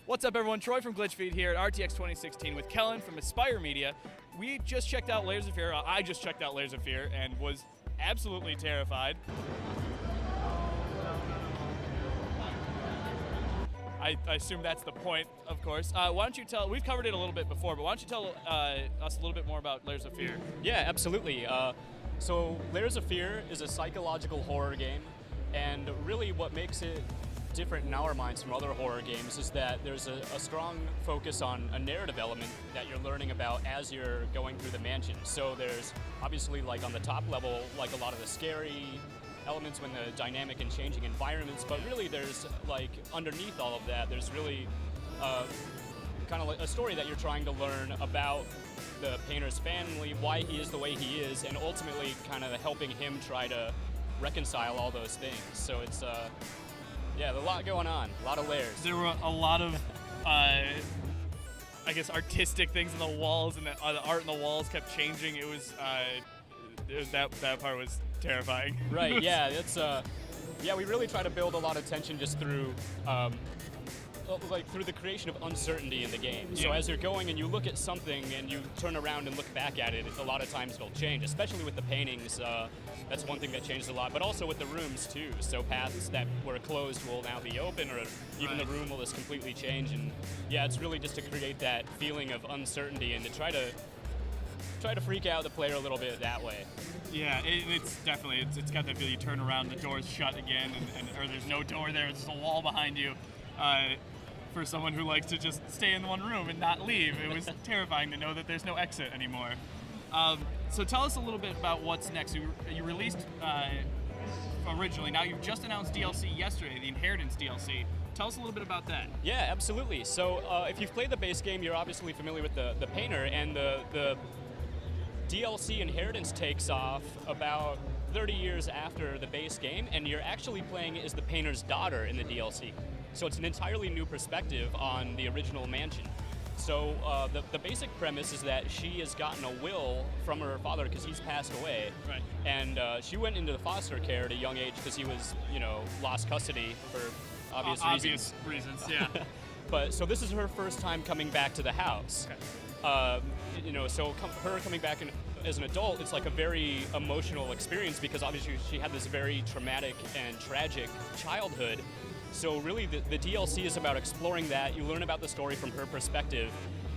What's up, everyone? Troy from GlitchFeed here at RTX 2016 with Kellen from Aspyr Media. We just checked out Layers of Fear. I just checked out Layers of Fear and was absolutely terrified. I assume that's the point, of course. Why don't you tell, we've covered it a little bit before, but why don't you tell us a little bit more about Layers of Fear? Yeah, absolutely. So Layers of Fear is a psychological horror game, and really what makes it different in our minds from other horror games is that there's a strong focus on a narrative element that you're learning about as you're going through the mansion. So there's obviously, like, on the top level, like, a lot of the scary elements when the dynamic and changing environments, but really there's, like, underneath all of that, there's really kind of like a story that you're trying to learn about the painter's family, why he is the way he is, and ultimately kind of helping him try to reconcile all those things. So it's yeah, a lot going on, a lot of layers. There were a lot of, I guess, artistic things in the walls, and the art in the walls kept changing. It was that part was terrifying. Right. Yeah. It's yeah. We really try to build a lot of tension just through. Like through the creation of uncertainty in the game. Yeah. So as you're going and you look at something and you turn around and look back at it, a lot of times it'll change, especially with the paintings. That's one thing that changes a lot, but also with the rooms too. So paths that were closed will now be open, or even the room will just completely change. And yeah, it's really just to create that feeling of uncertainty and to try to freak out the player a little bit that way. Yeah, it's definitely, it's got that feel. You turn around, the door's shut again, or there's no door there, there's just a wall behind you. For someone who likes to just stay in one room and not leave, it was terrifying to know that there's no exit anymore. So tell us a little bit about what's next. You released originally, now you've just announced DLC yesterday, the Inheritance DLC. Tell us a little bit about that. Yeah, absolutely. So if you've played the base game, you're obviously familiar with the painter, and the DLC Inheritance takes off about 30 years after the base game, and you're actually playing as the painter's daughter in the DLC. So it's an entirely new perspective on the original mansion. So the basic premise is that she has gotten a will from her father because he's passed away. Right. And she went into the foster care at a young age because he was, lost custody for obvious reasons, yeah. But so this is her first time coming back to the house. Okay. So her coming back as an adult, it's like a very emotional experience because obviously she had this very traumatic and tragic childhood. So really the DLC is about exploring that. You learn about the story from her perspective,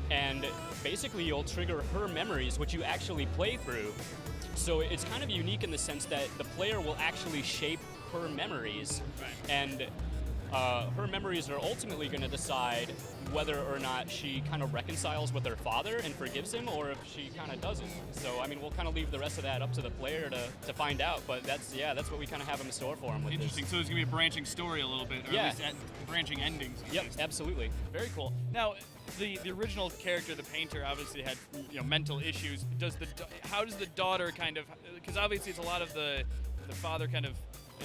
and basically you'll trigger her memories, which you actually play through. So it's kind of unique in the sense that the player will actually shape her memories, and her memories are ultimately going to decide whether or not she kind of reconciles with her father and forgives him, or if she kind of doesn't. So, I mean, we'll kind of leave the rest of that up to the player to find out, but that's what we kind of have in store for him with Interesting. this. So there's going to be a branching story a little bit, or at least branching endings. Yep, absolutely. Very cool. Now, the original character, the painter, obviously had mental issues. How does the daughter kind of, because obviously it's a lot of the father kind of,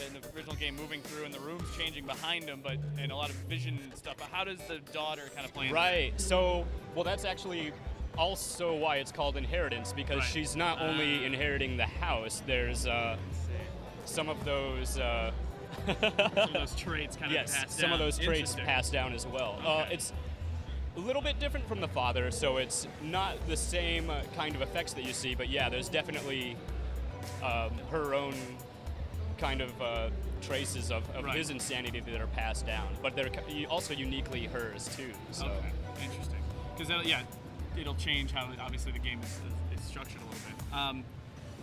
in the original game, moving through and the rooms changing behind him, and a lot of vision and stuff. But how does the daughter kind of play in Right. So, well, that's actually also why it's called Inheritance, because she's not only inheriting the house. There's some of those. Some of those traits kind of passed down. Yes, some of those traits passed down as well. Okay. It's a little bit different from the father, so it's not the same kind of effects that you see. But yeah, there's definitely her own kind of traces of his insanity that are passed down, but they're also uniquely hers too. So. Okay, interesting. Because it'll change how obviously the game is structured a little bit.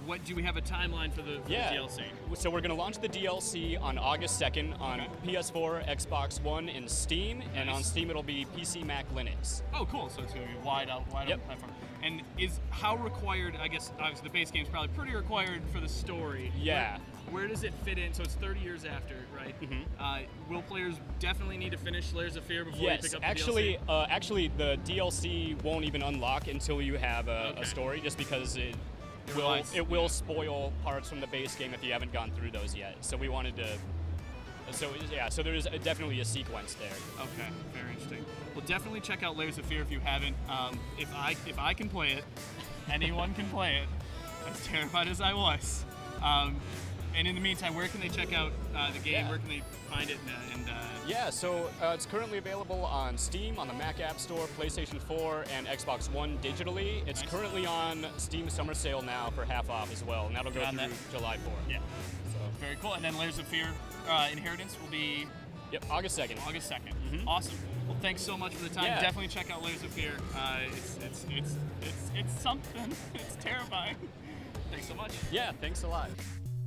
What do we have a timeline for the DLC? So we're going to launch the DLC on August 2nd on PS4, Xbox One, and Steam, and on Steam it'll be PC, Mac, Linux. Oh, cool! So it's going to be wide open platform. And how required? I guess obviously the base game is probably pretty required for the story. Yeah. Where does it fit in? So it's 30 years after, right? Mm-hmm. Will players definitely need to finish Layers of Fear before they pick up the DLC? Actually, the DLC won't even unlock until you have a story, just because it will spoil parts from the base game if you haven't gone through those yet. So we wanted to. So there is definitely a sequence there. Okay, very interesting. Well, definitely check out Layers of Fear if you haven't. If I can play it, anyone can play it. As terrified as I was. And in the meantime, where can they check out the game? Yeah. Where can they find it? Yeah, so it's currently available on Steam, on the Mac App Store, PlayStation 4, and Xbox One digitally. It's currently on Steam Summer Sale now for half off as well, and that'll go through July 4th. Yeah. So. Very cool. And then Layers of Fear Inheritance will be... Yep, August 2nd. August 2nd. Awesome. Well, thanks so much for the time. Yeah. Definitely check out Layers of Fear. It's something. It's terrifying. Thanks so much. Yeah, thanks a lot.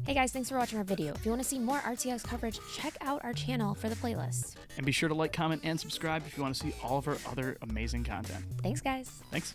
Hey guys, thanks for watching our video. If you want to see more RTX coverage, check out our channel for the playlist. And be sure to like, comment, and subscribe if you want to see all of our other amazing content. Thanks, guys. Thanks.